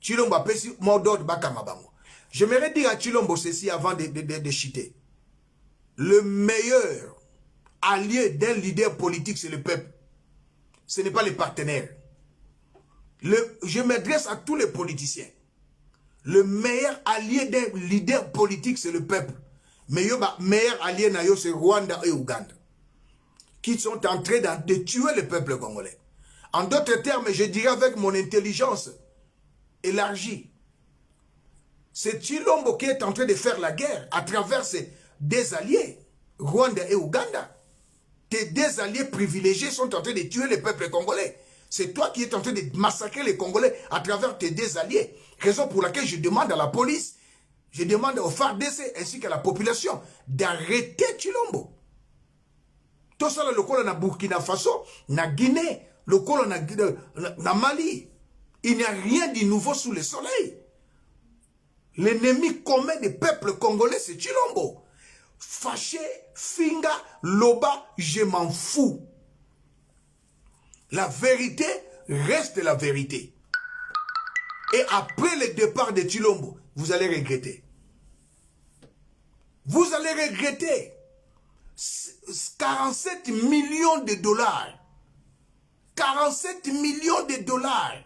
Chilombo pesi mot d'ordre bakanga bango. J'aimerais dire à Chilombo ceci avant de chiter. Le meilleur allié d'un leader politique, c'est le peuple. Ce n'est pas les partenaires. Je m'adresse à tous les politiciens. Le meilleur allié d'un leader politique, c'est le peuple. Mais le meilleur allié, c'est Rwanda et Ouganda, qui sont en train de tuer le peuple congolais. En d'autres termes, je dirais avec mon intelligence élargie, c'est Chilombo qui est en train de faire la guerre à travers des alliés, Rwanda et Ouganda. Tes deux alliés privilégiés sont en train de tuer le peuple congolais. C'est toi qui es en train de massacrer les Congolais à travers tes deux alliés. Raison pour laquelle je demande à la police, je demande au FARDC ainsi qu'à la population d'arrêter Chilombo. Tout ça, le col na Burkina Faso, na Guinée, le col na Mali. Il n'y a rien de nouveau sous le soleil. L'ennemi commun des peuples congolais, c'est Chilombo. Fâché, Finga, Loba, je m'en fous. La vérité reste la vérité. Et après le départ de Chilombo, vous allez regretter. Vous allez regretter. 47 millions de dollars. 47 millions de dollars.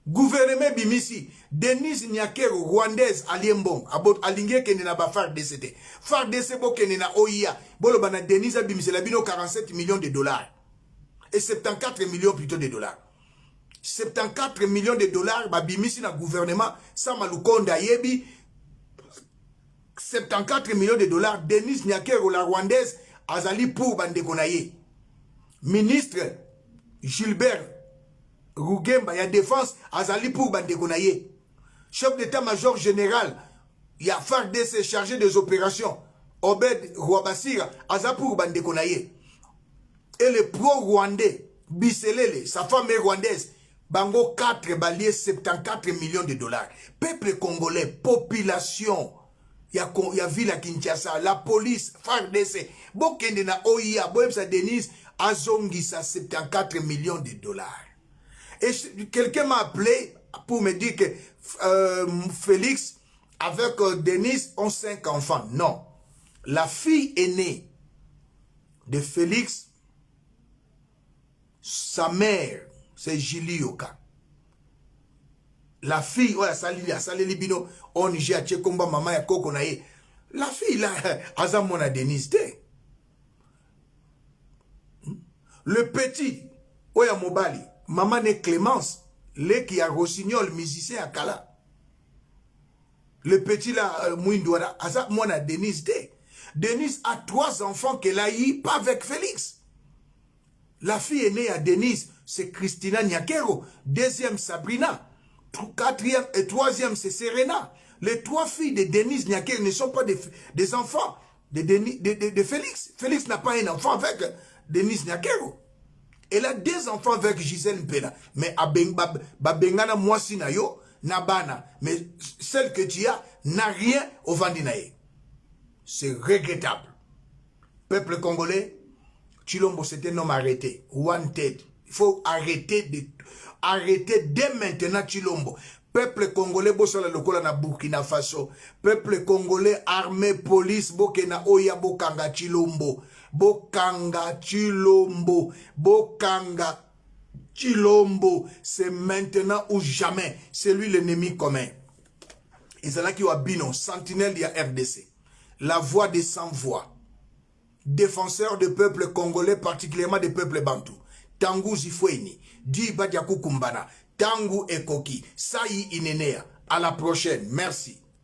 Gouvernement Bimisi, Denise Nyakero, Rwandaise, Aliembong, Alingue Kenena FARDC. FARDC bo Kenena OIA, Bolo Bana Denise Bimisi, la bino 47 millions de dollars. Et 74 millions plutôt de dollars. 74 millions de dollars babimisi na gouvernement ça malukonda yebi 74 millions de dollars. Denis Nyakero la rwandaise azali pour bandeko na ye. Ministre Gilbert Rugemba ya défense azali pour bandeko na ye. Chef d'état-major général ya FARDC chargé des opérations Obed Rwabasira azali pour bandeko na ye. Et le pro-rwandais Biselele, sa femme est rwandaise, bango 4 baliers 74 millions de dollars. Peuple congolais, population, ya ville à Kinshasa, la police, FARDC, bokende na OIA, boyebsa Denise, azongisa 74 millions de dollars. Et quelqu'un m'a appelé pour me dire que Félix, avec Denise, ont 5 enfants. Non. La fille aînée de Félix, sa mère, c'est Julie Yoka. La fille, oh, Salé Libino, on y a Tchekomba, maman, ya Koko naye. La fille, là, Azamona Denise, le petit, Oya Mobali, maman est Clémence, le qui a Rossignol, musicien à Kala. Le petit, là, Mouindouara, Azamona Denise, Denise a 3 enfants qu'elle a eu, pas avec Félix. La fille est née à Denise, c'est Christina Nyakero. 2e, Sabrina. 4e et 3e, c'est Serena. Les 3 filles de Denise Nyakero ne sont pas des enfants de Félix. Félix n'a pas un enfant avec Denise Nyakero. Elle a 2 enfants avec Gisèle Mpela. Mais Babengana Mwasi na yo, Nabana. Mais celle que tu as n'a rien au Vandinae. C'est regrettable. Peuple congolais, Chilombo, c'est un homme arrêté. Wanted. Il faut arrêter dès maintenant Chilombo. Peuple congolais, Bosola Lokola na Burkina Faso. Peuple congolais, armée, police, Bokena Oya, Bokanga Chilombo. Bokanga Chilombo. Bokanga Chilombo. C'est maintenant ou jamais. C'est lui l'ennemi commun. Et c'est là qu'il y a Bino, sentinelle de la RDC. La voix des sans-voix. Défenseur du peuple congolais, particulièrement des peuples bantous. Tangu Zifweni, Di Badiakou Kumbana, Tangu Ekoki, Saï Inenea. À la prochaine. Merci.